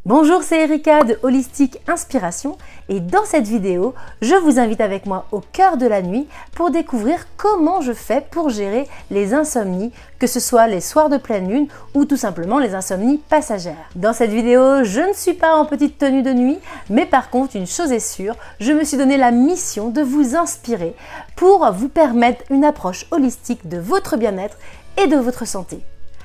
Bonjour, c'est Erika de Holistic Inspiration et dans cette vidéo, je vous invite avec moi au cœur de la nuit pour découvrir comment je fais pour gérer les insomnies, que ce soit les soirs de pleine lune ou tout simplement les insomnies passagères. Dans cette vidéo, je ne suis pas en petite tenue de nuit, mais par contre, une chose est sûre, je me suis donné la mission de vous inspirer pour vous permettre une approche holistique de votre bien-être et de votre santé.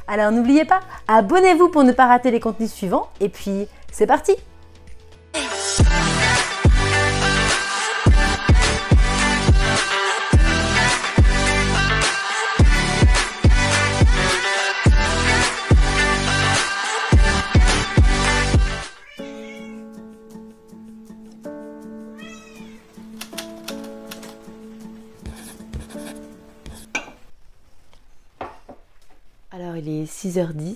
Alors n'oubliez pas, abonnez-vous pour ne pas rater les contenus suivants et puis c'est parti! Alors il est 6h10,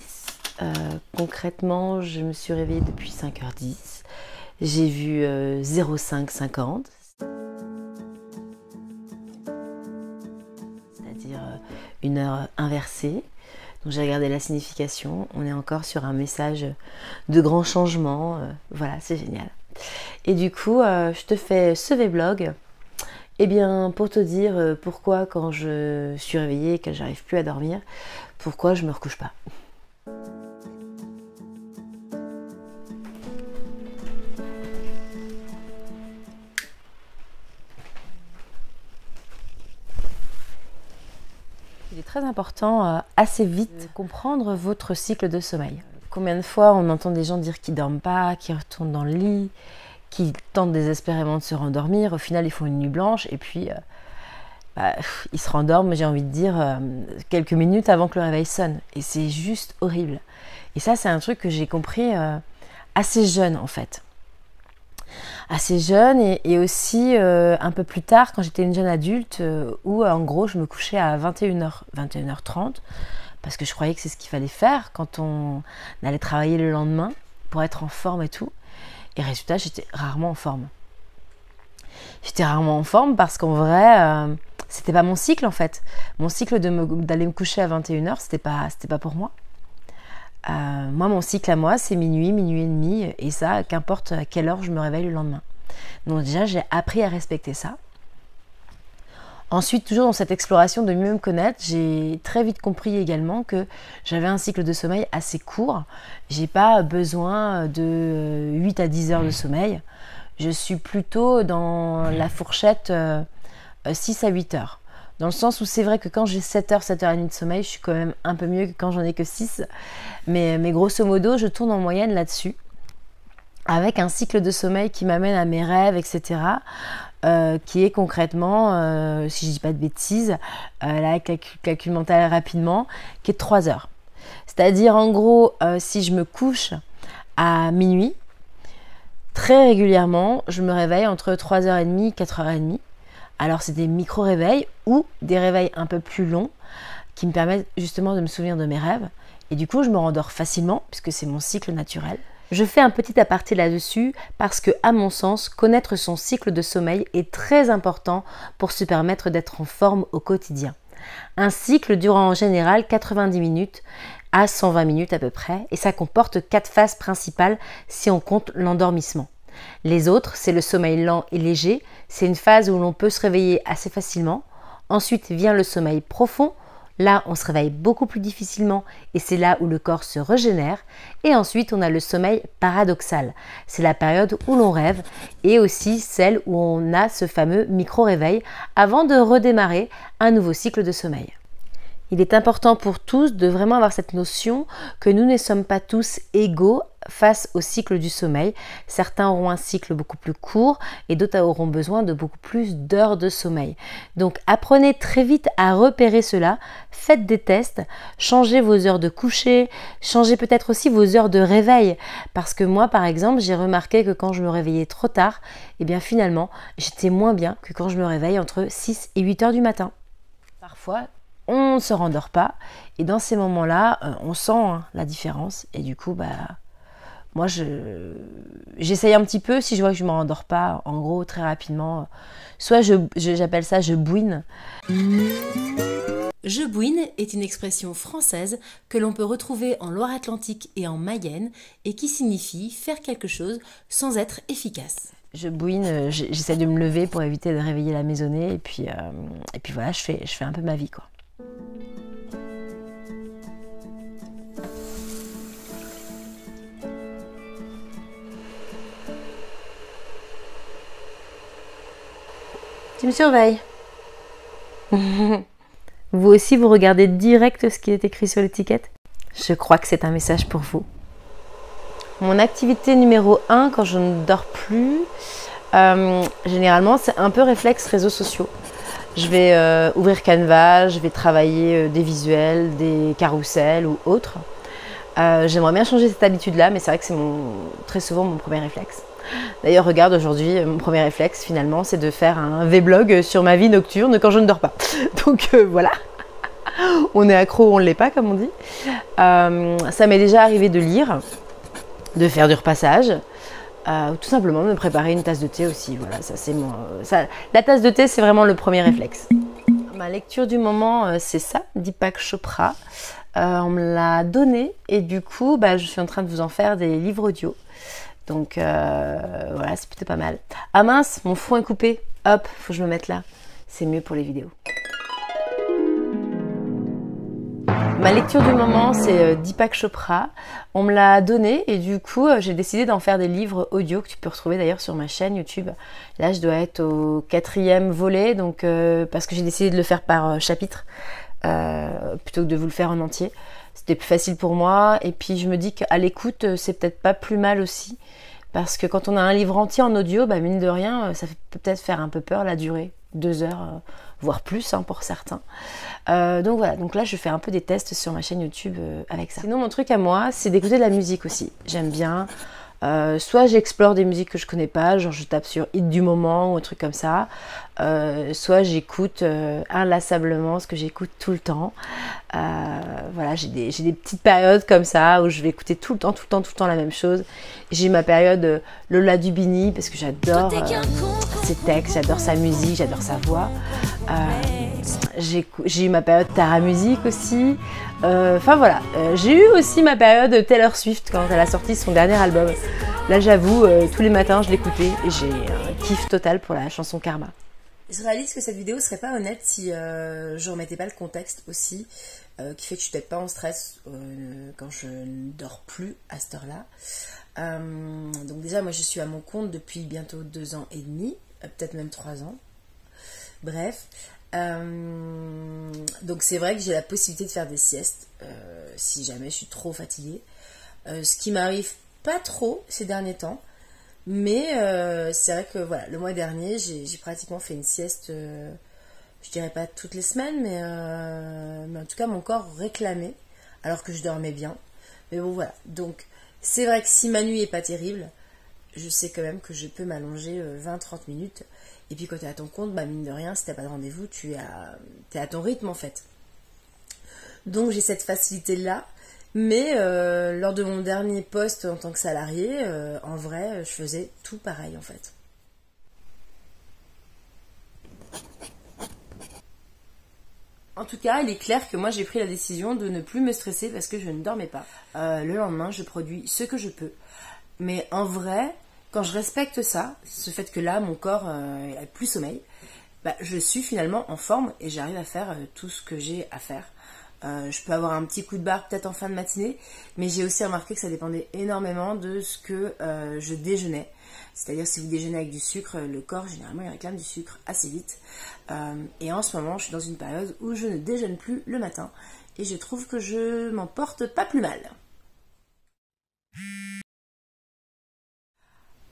concrètement je me suis réveillée depuis 5h10, j'ai vu 05:50, c'est-à-dire une heure inversée, donc j'ai regardé la signification, on est encore sur un message de grand changement, voilà c'est génial. Et du coup je te fais ce vlog. Eh bien, pour te dire pourquoi quand je suis réveillée et que j'arrive plus à dormir, pourquoi je me recouche pas. Il est très important assez vite de comprendre votre cycle de sommeil. Combien de fois on entend des gens dire qu'ils dorment pas, qu'ils retournent dans le lit, qui tentent désespérément de se rendormir, au final ils font une nuit blanche et puis ils se rendorment, j'ai envie de dire, quelques minutes avant que le réveil sonne. Et c'est juste horrible. Et ça c'est un truc que j'ai compris assez jeune en fait. Assez jeune et aussi un peu plus tard quand j'étais une jeune adulte où en gros je me couchais à 21h, 21h30 parce que je croyais que c'est ce qu'il fallait faire quand on allait travailler le lendemain pour être en forme et tout. Et résultat, j'étais rarement en forme. J'étais rarement en forme parce qu'en vrai, c'était pas mon cycle en fait. Mon cycle d'aller me coucher à 21h, c'était pas pour moi. Moi, mon cycle à moi, c'est minuit, minuit et demi. Et ça, qu'importe à quelle heure je me réveille le lendemain. Donc déjà, j'ai appris à respecter ça. Ensuite, toujours dans cette exploration de mieux me connaître, j'ai très vite compris également que j'avais un cycle de sommeil assez court. J'ai pas besoin de 8 à 10 heures de sommeil. Je suis plutôt dans la fourchette 6 à 8 heures. Dans le sens où c'est vrai que quand j'ai 7 heures, 7 heures et demie de sommeil, je suis quand même un peu mieux que quand j'en ai que 6. Mais grosso modo, je tourne en moyenne là-dessus. Avec un cycle de sommeil qui m'amène à mes rêves, etc. Qui est concrètement, si je dis pas de bêtises, là, calcul mental rapidement, qui est de 3 heures. C'est-à-dire en gros, si je me couche à minuit, très régulièrement, je me réveille entre 3h30 et 4h30. Alors c'est des micro-réveils ou des réveils un peu plus longs qui me permettent justement de me souvenir de mes rêves. Et du coup, je me rendors facilement puisque c'est mon cycle naturel. Je fais un petit aparté là-dessus parce que, à mon sens, connaître son cycle de sommeil est très important pour se permettre d'être en forme au quotidien. Un cycle dure en général 90 minutes à 120 minutes à peu près et ça comporte 4 phases principales si on compte l'endormissement. Les autres, c'est le sommeil lent et léger, c'est une phase où l'on peut se réveiller assez facilement. Ensuite vient le sommeil profond. Là, on se réveille beaucoup plus difficilement et c'est là où le corps se régénère. Et ensuite, on a le sommeil paradoxal. C'est la période où l'on rêve et aussi celle où on a ce fameux micro-réveil avant de redémarrer un nouveau cycle de sommeil. Il est important pour tous de vraiment avoir cette notion que nous ne sommes pas tous égaux face au cycle du sommeil. Certains auront un cycle beaucoup plus court et d'autres auront besoin de beaucoup plus d'heures de sommeil. Donc apprenez très vite à repérer cela, faites des tests, changez vos heures de coucher, changez peut-être aussi vos heures de réveil. Parce que moi par exemple, j'ai remarqué que quand je me réveillais trop tard, eh bien finalement j'étais moins bien que quand je me réveille entre 6 et 8 heures du matin. Parfois, on ne se rendort pas et dans ces moments-là, on sent la différence et du coup, moi j'essaye un petit peu, si je vois que je ne me rendors pas, en gros très rapidement, soit j'appelle ça je bouine. Je bouine est une expression française que l'on peut retrouver en Loire-Atlantique et en Mayenne et qui signifie faire quelque chose sans être efficace. Je bouine, j'essaie de me lever pour éviter de réveiller la maisonnée et puis voilà, je fais un peu ma vie, quoi. Tu me surveilles. Vous aussi, vous regardez direct ce qui est écrit sur l'étiquette? Je crois que c'est un message pour vous. Mon activité numéro 1 quand je ne dors plus, généralement, c'est un peu réflexe réseaux sociaux. Je vais ouvrir Canva, je vais travailler des visuels, des carousels ou autres. J'aimerais bien changer cette habitude-là, mais c'est vrai que c'est très souvent mon premier réflexe. D'ailleurs, regarde, aujourd'hui, mon premier réflexe, finalement, c'est de faire un vlog sur ma vie nocturne quand je ne dors pas. Donc voilà, on est accro ou on ne l'est pas, comme on dit. Ça m'est déjà arrivé de lire, de faire du repassage, ou tout simplement de me préparer une tasse de thé aussi. Voilà, ça c'est la tasse de thé, c'est vraiment le premier réflexe. Ma lecture du moment, c'est ça, Deepak Chopra. On me l'a donné et du coup, je suis en train de vous en faire des livres audio. Donc voilà, c'est plutôt pas mal. Ah mince, mon fond est coupé. Hop, faut que je me mette là. C'est mieux pour les vidéos. Ma lecture du moment, c'est Deepak Chopra. On me l'a donné et du coup, j'ai décidé d'en faire des livres audio que tu peux retrouver d'ailleurs sur ma chaîne YouTube. Là, je dois être au 4e volet, donc parce que j'ai décidé de le faire par chapitre plutôt que de vous le faire en entier. C'était plus facile pour moi et puis je me dis qu'à l'écoute, c'est peut-être pas plus mal aussi. Parce que quand on a un livre entier en audio, mine de rien, ça peut peut-être faire un peu peur la durée. 2 heures, voire plus pour certains. Donc voilà, donc là je fais un peu des tests sur ma chaîne YouTube avec ça. Sinon mon truc à moi, c'est d'écouter de la musique aussi. J'aime bien. Soit j'explore des musiques que je connais pas, genre je tape sur hit du moment ou un truc comme ça. Soit j'écoute inlassablement ce que j'écoute tout le temps. Voilà, j'ai des petites périodes comme ça où je vais écouter tout le temps la même chose. J'ai ma période Lola Dubini parce que j'adore ses textes, j'adore sa musique, j'adore sa voix. J'ai eu ma période Tara Music aussi. Enfin voilà, j'ai eu aussi ma période Taylor Swift quand elle a sorti son dernier album. Là j'avoue, tous les matins je l'écoutais et j'ai un kiff total pour la chanson Karma. Je réalise que cette vidéo serait pas honnête si je remettais pas le contexte aussi, qui fait que je suis peut-être pas en stress quand je ne dors plus à cette heure-là. Donc déjà moi je suis à mon compte depuis bientôt 2 ans et demi, peut-être même 3 ans. Bref. Donc c'est vrai que j'ai la possibilité de faire des siestes si jamais je suis trop fatiguée. Ce qui m'arrive pas trop ces derniers temps. Mais c'est vrai que voilà, le mois dernier, j'ai pratiquement fait une sieste, je dirais pas toutes les semaines, mais en tout cas mon corps réclamait, alors que je dormais bien. Mais bon voilà, donc c'est vrai que si ma nuit est pas terrible, je sais quand même que je peux m'allonger 20-30 minutes. Et puis quand tu es à ton compte, mine de rien, si tu n'as pas de rendez-vous, t'es à ton rythme en fait. Donc j'ai cette facilité-là. Mais lors de mon dernier poste en tant que salarié, en vrai, je faisais tout pareil en fait. En tout cas, il est clair que moi j'ai pris la décision de ne plus me stresser parce que je ne dormais pas. Le lendemain, je produis ce que je peux. Mais en vrai, quand je respecte ça, ce fait que là, mon corps n'a plus sommeil, je suis finalement en forme et j'arrive à faire tout ce que j'ai à faire. Je peux avoir un petit coup de barre peut-être en fin de matinée, mais j'ai aussi remarqué que ça dépendait énormément de ce que je déjeunais. C'est-à-dire si vous déjeunez avec du sucre, le corps généralement il réclame du sucre assez vite. Et en ce moment je suis dans une période où je ne déjeune plus le matin et je trouve que je m'en porte pas plus mal.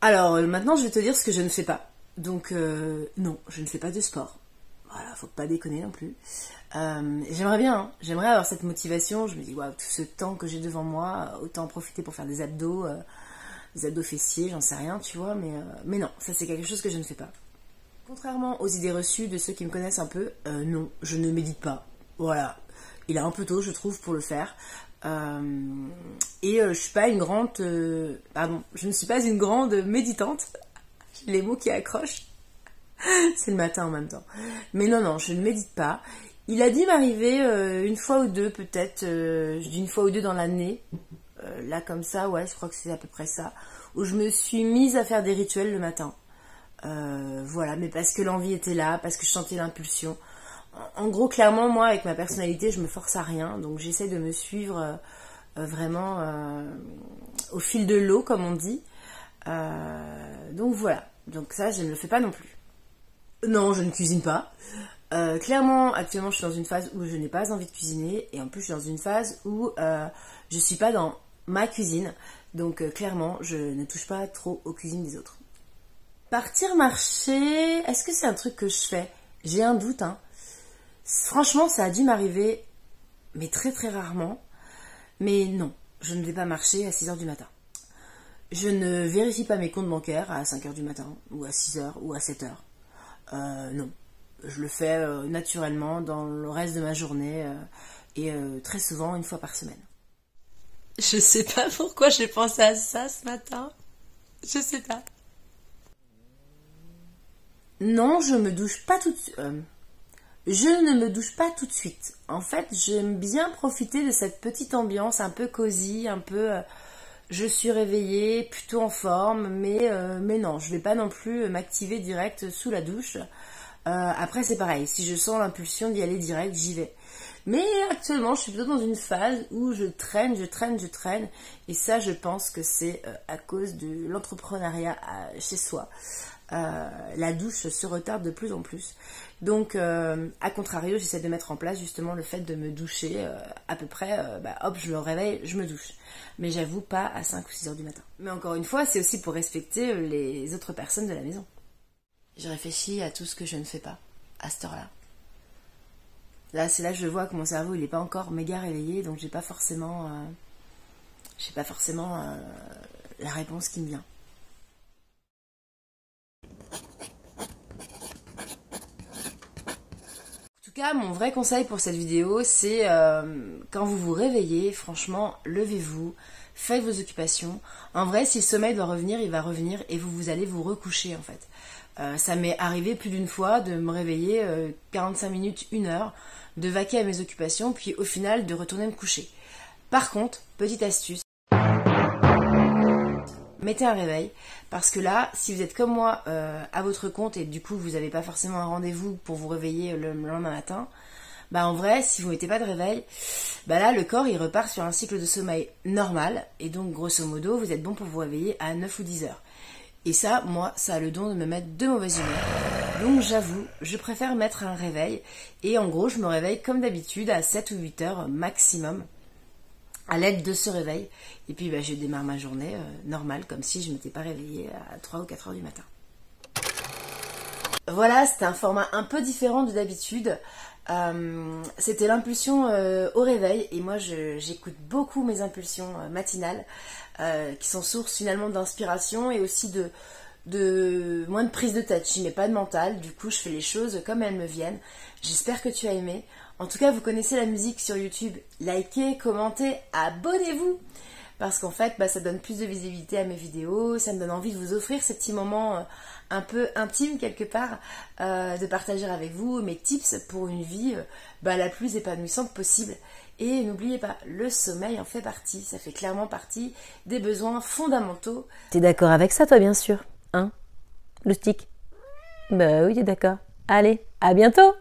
Alors maintenant je vais te dire ce que je ne fais pas. Donc non, je ne fais pas de sport. Voilà, faut pas déconner non plus. J'aimerais bien, j'aimerais avoir cette motivation. Je me dis, waouh, tout ce temps que j'ai devant moi, autant en profiter pour faire des abdos fessiers, j'en sais rien, tu vois. Mais non, ça c'est quelque chose que je ne fais pas. Contrairement aux idées reçues de ceux qui me connaissent un peu, non, je ne médite pas. Voilà, il est un peu tôt, je trouve, pour le faire. Je suis pas une grande, je ne suis pas une grande méditante. Les mots qui accrochent. C'est le matin en même temps. Mais non, je ne médite pas. Il a dû m'arriver une fois ou deux peut-être, une fois ou deux dans l'année, là comme ça, ouais, je crois que c'est à peu près ça, où je me suis mise à faire des rituels le matin. Voilà, mais parce que l'envie était là, parce que je sentais l'impulsion. En gros, clairement, moi, avec ma personnalité, je me force à rien, donc j'essaie de me suivre vraiment au fil de l'eau, comme on dit. Donc voilà, donc ça, je ne le fais pas non plus. Non, je ne cuisine pas. Clairement, actuellement, je suis dans une phase où je n'ai pas envie de cuisiner, et en plus, je suis dans une phase où je suis pas dans ma cuisine, donc clairement, je ne touche pas trop aux cuisines des autres. Partir marcher, est-ce que c'est un truc que je fais? J'ai un doute, hein. Franchement, ça a dû m'arriver, mais très très rarement. Mais non, je ne vais pas marcher à 6h du matin. Je ne vérifie pas mes comptes bancaires à 5h du matin, ou à 6h, ou à 7h. Non, je le fais naturellement dans le reste de ma journée, et très souvent, une fois par semaine. Je sais pas pourquoi j'ai pensé à ça ce matin. Je sais pas. Non, je me douche pas tout de suite. Je ne me douche pas tout de suite. En fait, j'aime bien profiter de cette petite ambiance un peu cosy, un peu... je suis réveillée, plutôt en forme, mais non, je vais pas non plus m'activer direct sous la douche. Après, c'est pareil, si je sens l'impulsion d'y aller direct, j'y vais. Mais actuellement, je suis plutôt dans une phase où je traîne. Et ça, je pense que c'est à cause de l'entrepreneuriat chez soi. La douche se retarde de plus en plus. Donc, à contrario, j'essaie de mettre en place justement le fait de me doucher à peu près, hop, je me réveille, je me douche. Mais j'avoue pas à 5 ou 6h du matin. Mais encore une fois, c'est aussi pour respecter les autres personnes de la maison. Je réfléchis à tout ce que je ne fais pas à cette heure-là. Là, c'est là que je vois que mon cerveau, il n'est pas encore méga réveillé, donc j'ai pas forcément la réponse qui me vient. En tout cas, mon vrai conseil pour cette vidéo, c'est quand vous vous réveillez, franchement, levez-vous, faites vos occupations. En vrai, si le sommeil doit revenir, il va revenir et vous allez vous recoucher en fait. Ça m'est arrivé plus d'une fois de me réveiller 45 minutes, 1 heure, de vaquer à mes occupations, puis au final de retourner me coucher. Par contre, petite astuce, mettez un réveil, parce que là, si vous êtes comme moi à votre compte et du coup vous n'avez pas forcément un rendez-vous pour vous réveiller le lendemain matin, en vrai, si vous ne mettez pas de réveil, là le corps il repart sur un cycle de sommeil normal, et donc grosso modo vous êtes bon pour vous réveiller à 9 ou 10 heures. Et ça, moi, ça a le don de me mettre de mauvaise humeur. Donc j'avoue, je préfère mettre un réveil. Et en gros, je me réveille comme d'habitude à 7 ou 8 heures maximum à l'aide de ce réveil. Et puis je démarre ma journée normale, comme si je ne m'étais pas réveillée à 3 ou 4 heures du matin. Voilà, c'était un format un peu différent de d'habitude. C'était l'impulsion au réveil. Et moi, j'écoute beaucoup mes impulsions matinales. Qui sont source finalement d'inspiration et aussi de moins de prise de tête. Je n'y mets pas de mental, du coup je fais les choses comme elles me viennent. J'espère que tu as aimé. En tout cas, vous connaissez la musique sur YouTube. Likez, commentez, abonnez-vous. Parce qu'en fait, ça donne plus de visibilité à mes vidéos, ça me donne envie de vous offrir ces petits moments un peu intimes quelque part, de partager avec vous mes tips pour une vie la plus épanouissante possible. Et n'oubliez pas, le sommeil en fait partie, ça fait clairement partie des besoins fondamentaux. T'es d'accord avec ça toi bien sûr, hein? Le stick? Bah oui, t'es d'accord. Allez, à bientôt!